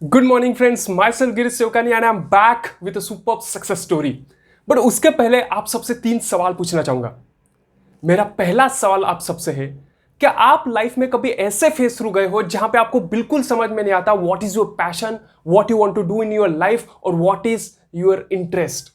Good morning friends, my self Girish Sevkani and I am back with a superb success story. But उसके पहले आप सबसे 3 सवाल पूछना चाहूंगा। मेरा पहला सवाल आप सबसे है, क्या आप लाइफ में कभी ऐसे फेस थ्रू गए हो जहां पे आपको बिल्कुल समझ में नहीं आता what is your passion, what you want to do in your life और व्हाट इज योर इंटरेस्ट।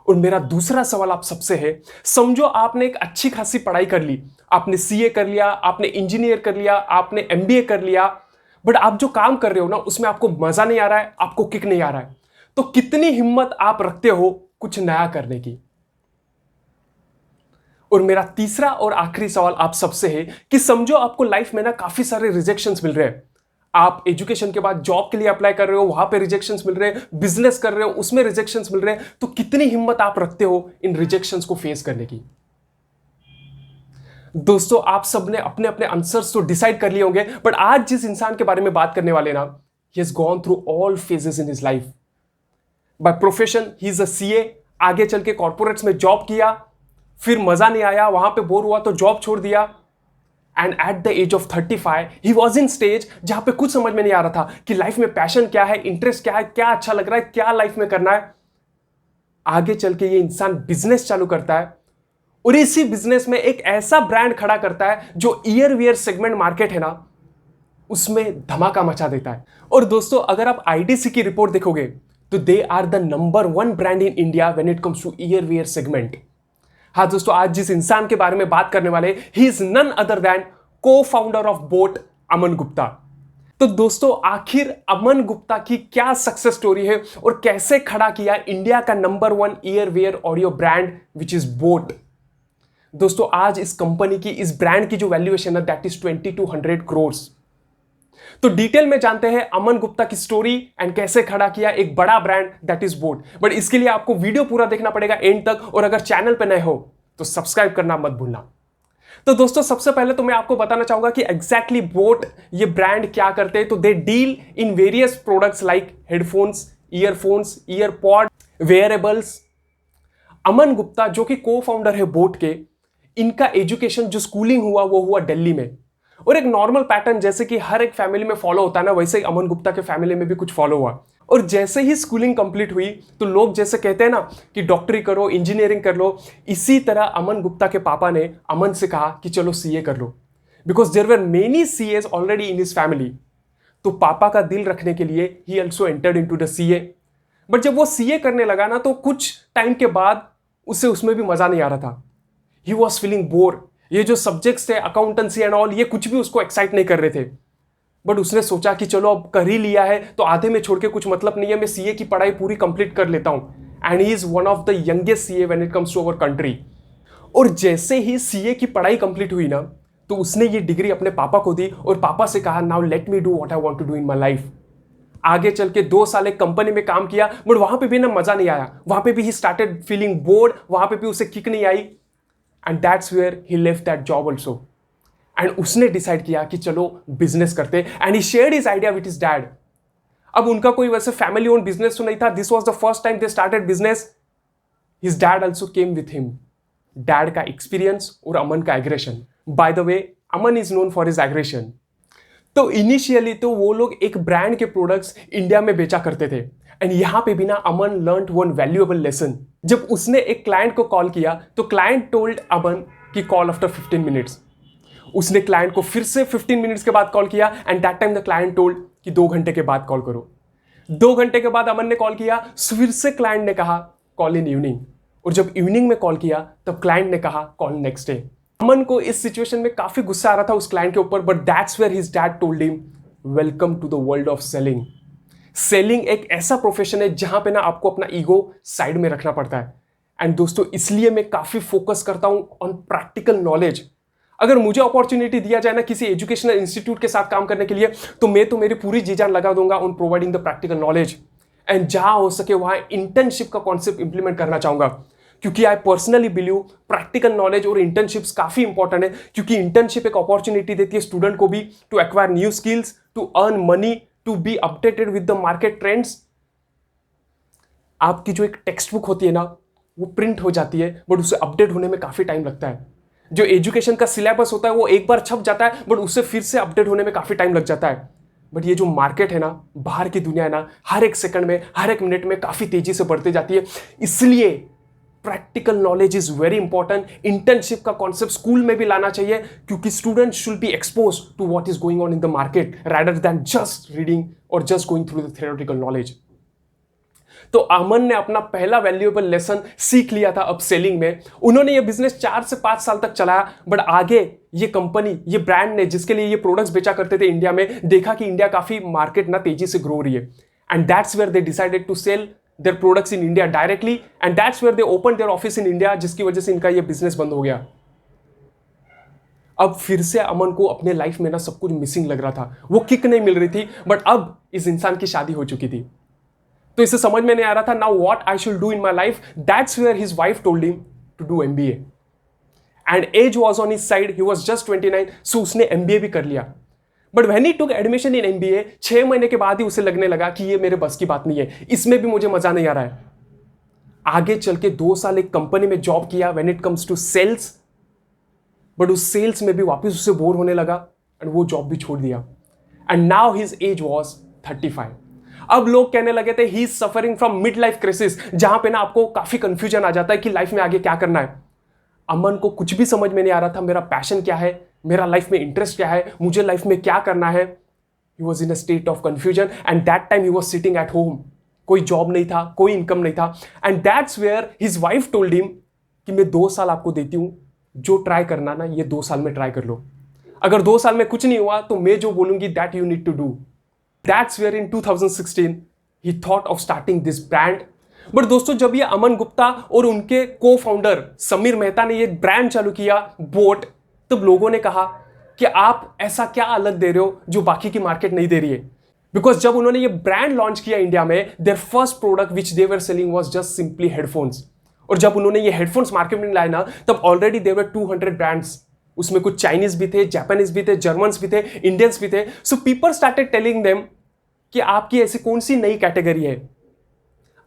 और मेरा दूसरा सवाल आप सबसे है, समझो आपने एक अच्छी खासी पढ़ाई कर ली, आपने सीए कर लिया, आपने इंजीनियर कर लिया, आपने एमबीए कर लिया, बट आप जो काम कर रहे हो ना उसमें आपको मजा नहीं आ रहा है, आपको किक नहीं आ रहा है, तो कितनी हिम्मत आप रखते हो कुछ नया करने की। और मेरा तीसरा और आखिरी सवाल आप सबसे है कि समझो आपको लाइफ में ना काफी सारे रिजेक्शंस मिल रहे हैं, आप एजुकेशन के बाद जॉब के लिए अप्लाई कर रहे हो, वहां पे रिजेक्शंस मिल रहे हैं, बिजनेस कर रहे हो उसमें रिजेक्शंस मिल रहे हैं, तो कितनी हिम्मत आप रखते हो इन रिजेक्शंस को फेस करने की। दोस्तों, आप सबने अपने अपने आंसर्स तो डिसाइड कर लिए होंगे, बट आज जिस इंसान के बारे में बात करने वाले ना, he has gone through all phases in his life. By profession he is a CA, आगे चल के कॉर्पोरेट्स में जॉब किया, फिर मजा नहीं आया, वहां पे बोर हुआ तो जॉब छोड़ दिया, and at the age of 35 he was in stage जहां पे कुछ समझ में नहीं आ रहा था कि लाइफ में पैशन क्या है, इंटरेस्ट क्या है, क्या अच्छा लग रहा है, क्या लाइफ में करना है। आगे चल के ये इंसान बिजनेस चालू करता है और इसी बिजनेस में एक ऐसा ब्रांड खड़ा करता है जो ईयर वियर सेगमेंट मार्केट है ना, उसमें धमाका मचा देता है। और दोस्तों, अगर आप आईडीसी की रिपोर्ट देखोगे तो they are the number 1 brand in India when it comes to ear wear segment. हाँ दोस्तों, आज जिस इंसान के बारे में बात करने वाले, he is none other than co founder of boAt, Aman Gupta. तो दोस्तों, आखिर अमन गुप्ता की क्या सक्सेस स्टोरी है और कैसे खड़ा किया इंडिया का number 1 year wear audio brand which is boat. दोस्तों, आज इस कंपनी की, इस ब्रांड की जो वैल्यूएशन है दैट इज 2200 करोड़। तो डिटेल में जानते हैं अमन गुप्ता की स्टोरी एंड कैसे खड़ा किया एक बड़ा brand that is boat. But इसके लिए आपको वीडियो पूरा देखना पड़ेगा एंड तक, और अगर चैनल पे नए हो तो सब्सक्राइब करना मत भूलना। तो दोस्तों, सबसे पहले तो मैं आपको बताना चाहूंगा कि एग्जैक्टली बोट ये ब्रांड क्या करते हैं। तो they deal in various products like headphones, earphones, earpod, wearables. Aman Gupta जो कि को फाउंडर है बोट के, इनका एजुकेशन जो स्कूलिंग हुआ वो हुआ दिल्ली में, और एक नॉर्मल पैटर्न जैसे कि हर एक फैमिली में फॉलो होता है ना, वैसे ही अमन गुप्ता के फैमिली में भी कुछ फॉलो हुआ। और जैसे ही स्कूलिंग कंप्लीट हुई तो लोग जैसे कहते हैं ना कि डॉक्टरी करो, इंजीनियरिंग कर लो, इसी तरह अमन गुप्ता के पापा ने अमन से कहा कि चलो सीए कर लो, because there were many CS already in his family. तो पापा का दिल रखने के लिए ही also entered into the CA. But जब वो सीए करने लगा ना, तो कुछ टाइम के बाद उसे उसमें भी मजा नहीं आ रहा था। He was feeling bore. ये जो सब्जेक्ट्स थे, अकाउंटेंसी एंड ऑल, ये कुछ भी उसको एक्साइट नहीं कर रहे थे। बट उसने सोचा कि चलो अब कर ही लिया है तो आधे में छोड़ के कुछ मतलब नहीं है, मैं सीए की पढ़ाई पूरी कंप्लीट कर लेता हूं। And he is one of the youngest CA when it comes to our country. और जैसे ही सीए की पढ़ाई कंप्लीट हुई ना, तो उसने ये डिग्री अपने पापा को दी और पापा से कहा, now let me do what I want to do in my life. आगे चल के 2 साल एक कंपनी में काम किया, बट वहां पे भी ना मजा नहीं आया, वहां पे भी ही स्टार्टेड फीलिंग बोर्ड, वहां पे भी उसे किक नहीं आई, and that's where he left that job also. And उसने डिसाइड किया कि चलो बिजनेस करते, and he shared his idea with his dad. अब उनका कोई वैसे फैमिली ओन बिजनेस तो नहीं था, this was the first time they started business. His dad also came with him. Dad का एक्सपीरियंस और अमन का aggression, by the way Aman is known for his aggression. तो इनिशियली तो वो लोग एक ब्रांड के प्रोडक्ट्स इंडिया में बेचा करते थे, एंड यहां पे भी ना अमन लर्नड वन वैल्यूएबल लेसन। जब उसने एक क्लाइंट को कॉल किया तो क्लाइंट टोल्ड अमन कि कॉल आफ्टर 15 मिनट्स। उसने क्लाइंट को फिर से 15 मिनट्स के बाद कॉल किया, and that time the client told कि 2 घंटे के बाद कॉल करो। 2 घंटे के बाद अमन ने कॉल किया, फिर से क्लाइंट ने कहा कॉल इन इवनिंग, और जब इवनिंग में कॉल किया तब क्लाइंट ने कहा कॉल नेक्स्ट डे। अमन को इस सिचुएशन में काफी गुस्सा आ रहा था उस क्लाइंट के ऊपर, but that's where his dad told him, welcome to the world of selling. Selling एक ऐसा प्रोफेशन है जहां पे ना आपको अपना ईगो साइड में रखना पड़ता है। एंड दोस्तों, इसलिए मैं काफी फोकस करता हूं ऑन प्रैक्टिकल नॉलेज। अगर मुझे अपॉर्चुनिटी दिया जाए ना किसी एजुकेशनल इंस्टीट्यूट के साथ काम करने के लिए, तो मैं तो मेरी पूरी जी जान लगा दूंगा on providing the practical knowledge. And जहां हो सके वहां इंटर्नशिप का कॉन्सेप्ट इंप्लीमेंट करना चाहूंगा, क्योंकि I personally believe practical knowledge और इंटर्नशिप्स काफी इंपॉर्टेंट है, क्योंकि इंटर्नशिप एक अपॉर्चुनिटी देती है स्टूडेंट को भी to acquire new skills, to earn money, to be updated with the market trends. आपकी जो एक टेक्स्ट बुक होती है ना, वो प्रिंट हो जाती है, बट उसे अपडेट होने में काफी टाइम लगता है। जो एजुकेशन का सिलेबस होता है वो एक बार छप जाता है, बट उससे फिर से अपडेट होने में काफी टाइम लग जाता है। बट ये जो मार्केट है ना, बाहर की दुनिया है ना, हर एक सेकंड में, हर एक मिनट में काफ़ी तेजी से बढ़ती जाती है। इसलिए practical knowledge is very important. Internship का कॉन्सेप्ट स्कूल में भी लाना चाहिए, क्योंकि student should be expose to what is going on in the market rather than just reading और just going through the theoretical knowledge. तो अमन ने अपना पहला वैल्यूएबल लेसन सीख लिया था अपसेलिंग में। उन्होंने ये बिजनेस 4 से 5 साल तक चलाया, बट आगे ये कंपनी, ये ब्रांड ने जिसके लिए ये प्रोडक्ट्स बेचा करते थे इंडिया में, देखा कि इंडिया काफी मार्केट ना तेजी से ग्रो रही है, and that's where they decided to sell their products in India directly, and that's where they open their office in India, जिसकी वजह से इनका ये बिजनेस बंद हो गया। अब फिर से अमन को अपने लाइफ में ना सब कुछ मिसिंग लग रहा था, वो किक नहीं मिल रही थी, बट अब इस इंसान की शादी हो चुकी थी, तो इसे समझ में नहीं आ रहा था now what I should do in my life. That's where his wife told him to do MBA, and age was on his side, he was just 29, so उसने एमबीए भी कर लिया। But when he took admission in MBA, 6 महीने के बाद ही उसे लगने लगा कि ये मेरे बस की बात नहीं है, इसमें भी मुझे मजा नहीं आ रहा है। आगे चल के 2 साल एक कंपनी में जॉब किया when it comes to sales, but उस सेल्स में भी वापस उसे बोर होने लगा एंड वो जॉब भी छोड़ दिया, and now his age was 35। अब लोग कहने लगे थे he is suffering from mid life crisis, जहां पे ना आपको काफी कंफ्यूजन आ जाता है कि लाइफ में आगे क्या करना है। अमन को कुछ भी समझ में नहीं आ रहा था, मेरा पैशन क्या है, मेरा लाइफ में इंटरेस्ट क्या है, मुझे लाइफ में क्या करना है। He was in a state of confusion, and that time he was sitting at home. कोई जॉब नहीं था, कोई इनकम नहीं था, and that's where his wife told him कि मैं 2 साल आपको देती हूं, जो ट्राई करना ना ये 2 साल में ट्राई कर लो, अगर 2 साल में कुछ नहीं हुआ तो मैं जो बोलूंगी that you need to do. That's where in 2016 he thought of starting this brand. But दोस्तों, जब ये अमन गुप्ता और उनके को फाउंडर समीर मेहता ने ये ब्रांड चालू किया बोट, तब लोगों ने कहा कि आप ऐसा क्या अलग दे रहे हो जो बाकी की मार्केट नहीं दे रही है। बिकॉज जब उन्होंने ये ब्रांड लॉन्च किया इंडिया में, their first product which they were selling was just simply headphones. और जब उन्होंने ये हेडफोन्स मार्केट में लाए ना, तब ऑलरेडी देवर 200 ब्रांड्स, उसमें कुछ चाइनीज भी थे, जापानीज भी थे, जर्मन्स भी थे, इंडियंस भी थे। So people started telling them कि आपकी ऐसी कौन सी नई कैटेगरी है,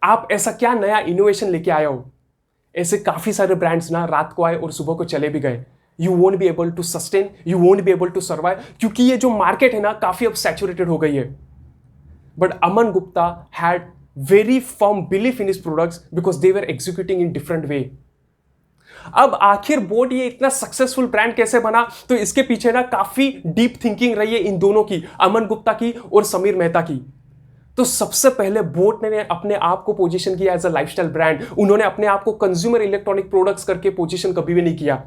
आप ऐसा क्या नया इनोवेशन लेके आए हो। ऐसे काफी सारे ब्रांड्स ना रात को आए और सुबह को चले भी गए। You won't be able to sustain, you won't be able to survive, क्योंकि ये जो मार्केट है ना काफी अब सैचुरेटेड हो गई है। But Aman Gupta had very firm belief in his products because they were executing in different way. अब आखिर बोट ये इतना सक्सेसफुल ब्रांड कैसे बना, तो इसके पीछे ना काफी डीप थिंकिंग रही है इन दोनों की, अमन गुप्ता की और समीर मेहता की। तो सबसे पहले बोट ने अपने आप को पोजीशन किया एज अ लाइफस्टाइल ब्रांड। उन्होंने अपने आप को कंज्यूमर इलेक्ट्रॉनिक प्रोडक्ट्स करके पोजीशन कभी भी नहीं किया।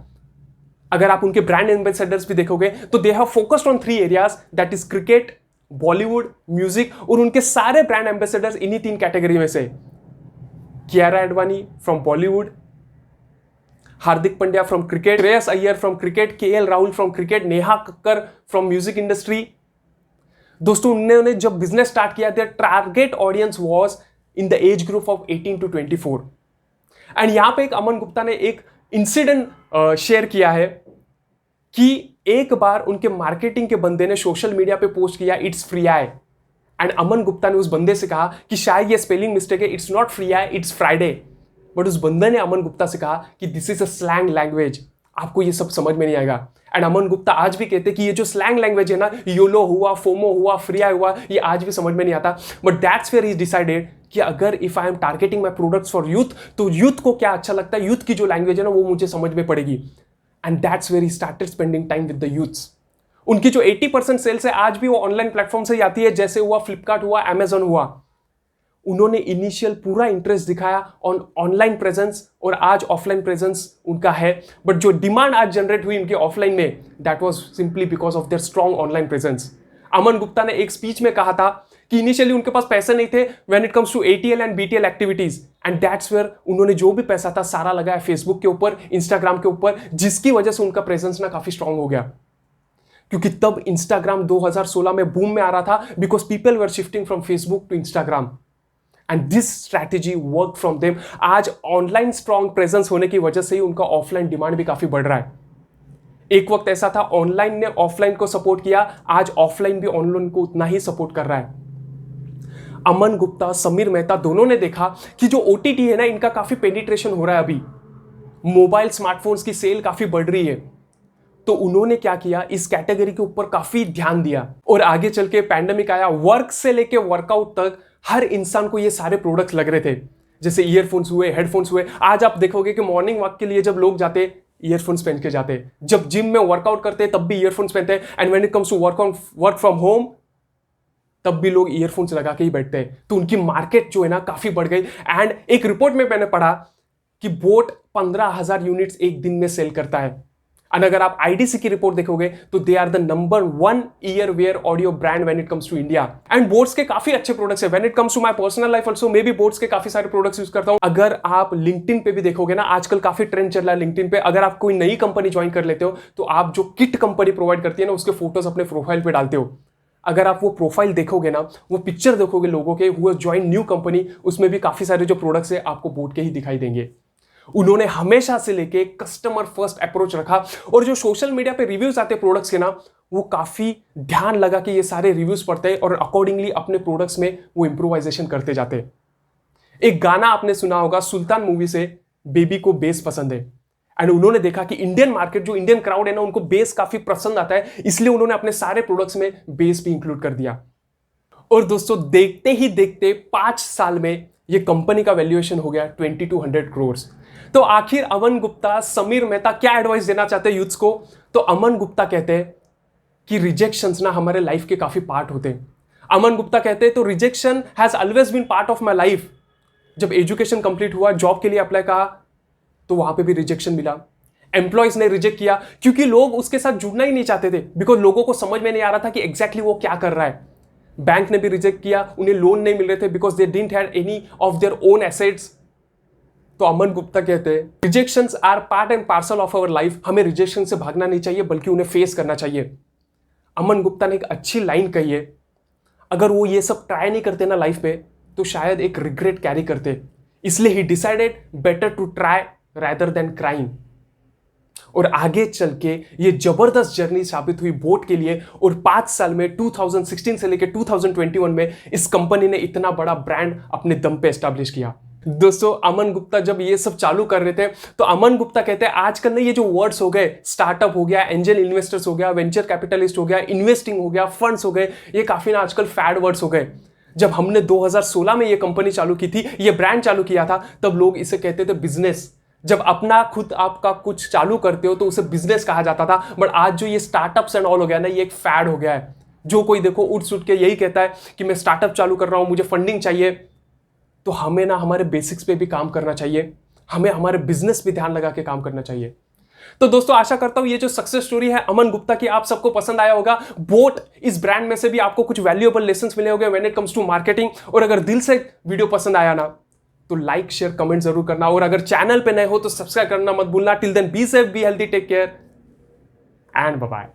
अगर आप उनके ब्रांड एम्बेसडर्स भी देखोगे तो they have focused on 3 areas, that is cricket, Bollywood, music, और उनके सारे ब्रांड एम्बेसडर्स इन्हीं 3 कैटेगरी में से। Kiara Advani from Bollywood, Hardik Pandya from cricket, Shreyas Iyer from cricket, KL Rahul from cricket, Neha Kakkar from music industry. दोस्तों, उन्होंने जब बिजनेस स्टार्ट किया, their target audience was in the age group of 18 to 24। And यहां पे एक अमन गुप्ता ने एक इंसिडेंट शेयर किया है कि एक बार उनके मार्केटिंग के बंदे ने सोशल मीडिया पे पोस्ट किया इट्स फ्री आई, एंड अमन गुप्ता ने उस बंदे से कहा कि शायद ये स्पेलिंग मिस्टेक है, it's not free I, it's Friday. But उस बंदे ने अमन गुप्ता से कहा कि this is a slang language, आपको ये सब समझ में नहीं आएगा। एंड अमन गुप्ता आज भी कहते हैं कि ये जो स्लैंग लैंग्वेज है ना, योलो हुआ, फोमो हुआ, फ्री आई हुआ, ये आज भी समझ में नहीं आता। But that's where he decided कि अगर if I am targeting my products for youth, तो यूथ को क्या अच्छा लगता है, यूथ की जो लैंग्वेज है ना वो मुझे समझ में पड़ेगी। And that's where he started spending time with the youths. उनकी जो 80% सेल्स है आज भी वो ऑनलाइन प्लेटफॉर्म से ही आती है, जैसे हुआ फ्लिपकार्ट हुआ, अमेजॉन हुआ। उन्होंने इनिशियल पूरा इंटरेस्ट दिखाया ऑन ऑनलाइन प्रेजेंस, और आज ऑफलाइन प्रेजेंस उनका है। बट जो डिमांड आज जनरेट हुई उनके ऑफलाइन में, that was simply because of their strong online presence. Aman Gupta ने एक स्पीच में कहा था कि इनिशियली उनके पास पैसे नहीं थे when it comes to ATL and BTL activities, and that's where उन्होंने जो भी पैसा था सारा लगाया फेसबुक के ऊपर, इंस्टाग्राम के ऊपर, जिसकी वजह से उनका प्रेजेंस ना काफी स्ट्रांग हो गया। क्योंकि तब इंस्टाग्राम 2016 में बूम में आ रहा था, because people were shifting from Facebook to Instagram, and this strategy work from them. आज ऑनलाइन स्ट्रॉन्ग प्रेजेंस होने की वजह से ही उनका ऑफलाइन डिमांड भी काफी बढ़ रहा है। एक वक्त ऐसा था ऑनलाइन ने ऑफलाइन को सपोर्ट किया, आज ऑफलाइन भी ऑनलाइन को उतना ही सपोर्ट कर रहा है। अमन गुप्ता, समीर मेहता दोनों ने देखा कि जो OTT है ना, इनका काफी पेनिट्रेशन हो रहा है। अभी मोबाइल स्मार्टफोन्स की सेल काफी बढ़ रही है, तो उन्होंने क्या किया, इस कैटेगरी के ऊपर काफी ध्यान दिया और आगे चल के पैंडेमिक आया, वर्क से लेके वर्कआउट तक हर इंसान को ये सारे प्रोडक्ट्स लग रहे थे। जैसे ईयरफोन्स हुए, हेडफोन्स हुए। आज आप देखोगे कि मॉर्निंग वॉक के लिए जब लोग जाते ईयरफोन्स पहन के जाते, जब जिम में वर्कआउट करते तब भी ईयरफोन्स पहनते, and when it comes to work from home तब भी लोग ईयरफोन्स लगा के ही बैठते हैं। तो उनकी मार्केट जो है ना काफी बढ़ गई। एंड एक रिपोर्ट में मैंने पढ़ा कि बोट 15,000 यूनिट्स एक दिन में सेल करता है। और अगर आप आईडीसी की रिपोर्ट देखोगे तो they are the number 1 earwear audio brand when it comes to India. And boAt's के काफी अच्छे प्रोडक्ट्स है। When it comes to my personal life also, मैं भी बोट्स के काफी सारे प्रोडक्ट्स यूज करता हूं। अगर आप लिंक्डइन पे भी देखोगे ना, आजकल काफी ट्रेंड चल रहा है लिंक्डइन पे, अगर आप कोई नई कंपनी ज्वाइन कर लेते हो तो आप जो किट कंपनी प्रोवाइड करती है ना, उसके फोटोज अपने प्रोफाइल पे डालते हो। अगर आप वो प्रोफाइल देखोगे ना, वो पिक्चर देखोगे लोगों के हुए ज्वाइन न्यू कंपनी, उसमें भी काफी सारे जो प्रोडक्ट्स है आपको बोट के ही दिखाई देंगे। उन्होंने हमेशा से लेके कस्टमर फर्स्ट अप्रोच रखा और जो सोशल मीडिया पे रिव्यूज आते हैं प्रोडक्ट्स के ना, वो काफी ध्यान लगा के ये सारे रिव्यूज पढ़ते हैं और अकॉर्डिंगली अपने प्रोडक्ट्स में वो इंप्रोवाइजेशन करते जाते हैं। एक गाना आपने सुना होगा सुल्तान मूवी से, बेबी को बेस पसंद है। एंड उन्होंने देखा कि इंडियन मार्केट, जो इंडियन क्राउड है ना, उनको बेस काफी पसंद आता है, इसलिए उन्होंने अपने सारे प्रोडक्ट्स में बेस भी इंक्लूड कर दिया। और दोस्तों देखते ही देखते 5 साल में ये कंपनी का वैल्यूएशन हो गया 2200 करोड़। तो आखिर अमन गुप्ता, समीर मेहता क्या एडवाइस देना चाहते हैं यूथ्स को? तो अमन गुप्ता कहते हैं कि रिजेक्शंस ना हमारे लाइफ के काफी पार्ट होते हैं। अमन गुप्ता कहते हैं तो rejection has always been part of my life. जब एजुकेशन कंप्लीट हुआ, जॉब के लिए अप्लाई कहा तो वहां पे भी रिजेक्शन मिला। एम्प्लॉयज ने रिजेक्ट किया क्योंकि लोग उसके साथ जुड़ना ही नहीं चाहते थे, बिकॉज लोगों को समझ में नहीं आ रहा था कि एग्जैक्टली वो क्या कर रहा है। बैंक ने भी रिजेक्ट किया, उन्हें लोन नहीं मिल रहे थे because they didn't have any of their own assets. तो अमन गुप्ता कहते हैं rejections are part and parcel of our life. हमें रिजेक्शन से भागना नहीं चाहिए बल्कि उन्हें फेस करना चाहिए। अमन गुप्ता ने एक अच्छी लाइन कही है, अगर वो ये सब ट्राई नहीं करते ना लाइफ में तो शायद एक रिग्रेट कैरी करते। इसलिए he decided better to try rather than crying. और आगे चल के ये जबरदस्त जर्नी साबित हुई बोट के लिए। और 5 साल में 2016 से लेकर 2021 में इस कंपनी ने इतना बड़ा ब्रांड अपने दम पे एस्टैब्लिश किया। दोस्तों अमन गुप्ता जब ये सब चालू कर रहे थे तो अमन गुप्ता कहते हैं आजकल ना ये जो वर्ड्स हो गए, स्टार्टअप हो गया, एंजल इन्वेस्टर्स हो गया, वेंचर कैपिटलिस्ट हो गया, इन्वेस्टिंग हो गया, फंड्स हो गए, ये काफी ना आजकल फैड वर्ड्स हो गए। जब हमने 2016 में ये कंपनी चालू की थी, ये ब्रांड चालू किया था, तब लोग इसे कहते थे बिजनेस। जब अपना खुद आपका कुछ चालू करते हो तो उसे बिजनेस कहा जाता था। बट आज जो ये स्टार्टअप्स एंड ऑल हो गया ना, ये एक फैड हो गया है। जो कोई देखो उठ सुट के यही कहता है कि मैं स्टार्टअप चालू कर रहा हूं, मुझे फंडिंग चाहिए। तो हमें ना हमारे बेसिक्स पे भी काम करना चाहिए, हमें हमारे बिजनेस पे ध्यान लगा के काम करना चाहिए। तो दोस्तों आशा करता हूं ये जो सक्सेस स्टोरी है अमन गुप्ता की आप सबको पसंद आया होगा। बोट इस ब्रांड में से भी आपको कुछ वैल्यूएबल लेसन्स मिले होंगे when it comes to marketing. और अगर दिल से वीडियो पसंद आया ना तो लाइक शेयर कमेंट जरूर करना। और अगर चैनल पे नए हो तो सब्सक्राइब करना मत भूलना। Till then be safe, be healthy, take care and bye bye.